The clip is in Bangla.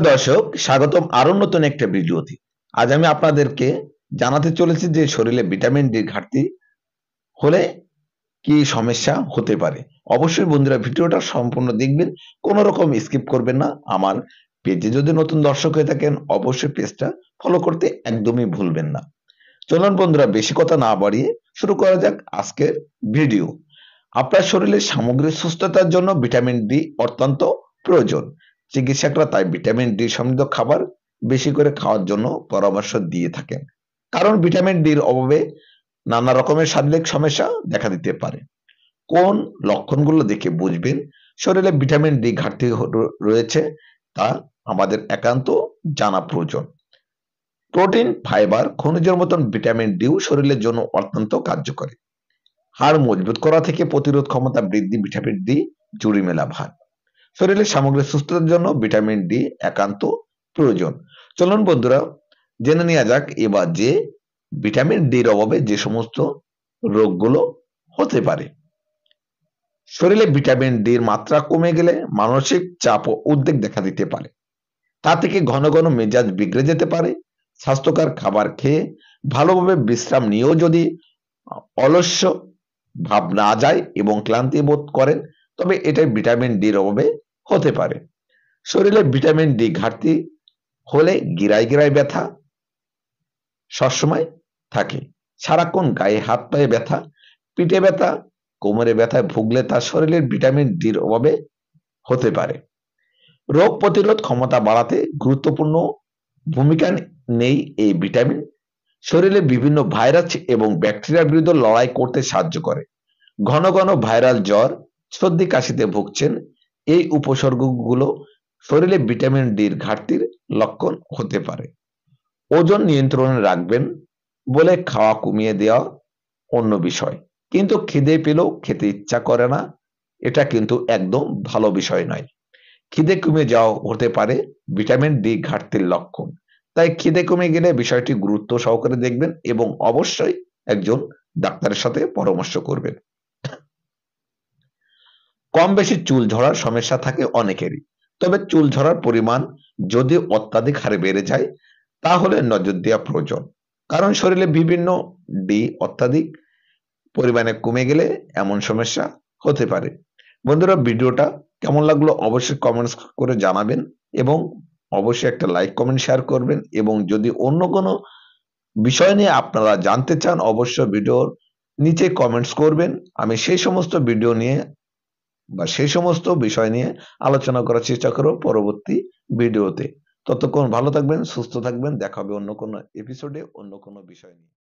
দর্শক, স্বাগতম আরো নতুন একটা ভিডিওতে। আজ আমি আপনাদেরকে জানাতে চলেছি যে শরীরে ভিটামিন ডি ঘাটতি হলে কি সমস্যা হতে পারে। অবশ্যই বন্ধুরা ভিডিওটা সম্পূর্ণ দেখবেন, কোনো রকম স্কিপ করবেন না। আমার পেজে যদি নতুন দর্শক হয়ে থাকেন অবশ্যই পেজটা ফলো করতে একদমই ভুলবেন না। চলুন বন্ধুরা, বেশি কথা না বাড়িয়ে শুরু করা যাক আজকের ভিডিও। আপনার শরীরের সামগ্রিক সুস্থতার জন্য ভিটামিন ডি অত্যন্ত প্রয়োজন। চিকিৎসকরা তাই ভিটামিন ডি সমৃদ্ধ খাবার বেশি করে খাওয়ার জন্য পরামর্শ দিয়ে থাকেন, কারণ ভিটামিন ডির অভাবে নানা রকমের শারীরিক সমস্যা দেখা দিতে পারে। কোন লক্ষণগুলো দেখে বুঝবেন শরীরে ভিটামিন ডি ঘাটতি রয়েছে তা আমাদের একান্ত জানা প্রয়োজন। প্রোটিন, ফাইবার, খনিজের মতন ভিটামিন ডিও শরীরের জন্য অত্যন্ত কার্যকরী। হাড় মজবুত করা থেকে প্রতিরোধ ক্ষমতা বৃদ্ধি ভিটামিন ডি জুড়ি মেলা ভার। শরীরের সামগ্রিক সুস্থতার জন্য ভিটামিন ডি একান্ত প্রয়োজন। চলুন বন্ধুরা, জেনে নেওয়া যাক এবার যে ভিটামিন ডির অভাবে যে সমস্ত রোগগুলো হতে পারে। শরীরে ভিটামিন ডির মাত্রা কমে গেলে মানসিক চাপ ও উদ্বেগ দেখা দিতে পারে। তা থেকে ঘন ঘন মেজাজ বিগড়ে যেতে পারে। স্বাস্থ্যকর খাবার খেয়ে ভালোভাবে বিশ্রাম নিয়েও যদি অলস্য ভাব না যায় এবং ক্লান্তি বোধ করেন, তবে এটা ভিটামিন ডির অভাবে হতে পারে। শরীরে ভিটামিন ডি ঘাটতি হলে গিরায় গিরায় ব্যথা সবসময় থাকে। সারাক্ষণ গায়ে হাত পায়ে ব্যথা, পিঠে ব্যথা, কোমরে ব্যথায় ভুগলে তা শরীরের ভিটামিন ডির অভাবে হতে পারে। রোগ প্রতিরোধ ক্ষমতা বাড়াতে গুরুত্বপূর্ণ ভূমিকা নেই এই ভিটামিন। শরীরে বিভিন্ন ভাইরাস এবং ব্যাকটেরিয়ার বিরুদ্ধে লড়াই করতে সাহায্য করে। ঘন ঘন ভাইরাল জ্বর, সর্দি কাশিতে ভুগছেন, এই উপসর্গগুলো শরীরে ভিটামিন ডির ঘাটতির লক্ষণ হতে পারে। ওজন নিয়ন্ত্রণে রাখবেন বলে খাওয়া কমিয়ে দেওয়া অন্য বিষয়, কিন্তু খিদে পেলেও খেতে ইচ্ছা করে না, এটা কিন্তু একদম ভালো বিষয় নয়। খিদে কমে যাওয়া হতে পারে ভিটামিন ডি ঘাটতির লক্ষণ। তাই খিদে কমে গেলে বিষয়টি গুরুত্ব সহকারে দেখবেন এবং অবশ্যই একজন ডাক্তারের সাথে পরামর্শ করবেন। কম বেশি চুল ঝরার সমস্যা থাকে অনেকেরই, তবে চুল ঝরার পরিমাণ যদি অত্যাধিক হারে বেড়ে যায় তাহলে নজর দেওয়া প্রয়োজন, কারণ শরীরে বিভিন্ন ডি অত্যাধিক পরিমাণে কমে গেলে এমন সমস্যা হতে পারে। বন্ধুরা, ভিডিওটা কেমন লাগলো অবশ্যই কমেন্টস করে জানাবেন এবং অবশ্যই একটা লাইক কমেন্ট শেয়ার করবেন, এবং যদি অন্য কোনো বিষয় নিয়ে আপনারা জানতে চান অবশ্যই ভিডিওর নিচে কমেন্টস করবেন। আমি সেই সমস্ত ভিডিও নিয়ে বা সেই সমস্ত বিষয় নিয়ে আলোচনা করার চেষ্টা করব পরবর্তী ভিডিওতে। ততক্ষণ ভালো থাকবেন, সুস্থ থাকবেন, দেখা হবে অন্য কোনো এপিসোডে অন্য কোনো বিষয় নিয়ে।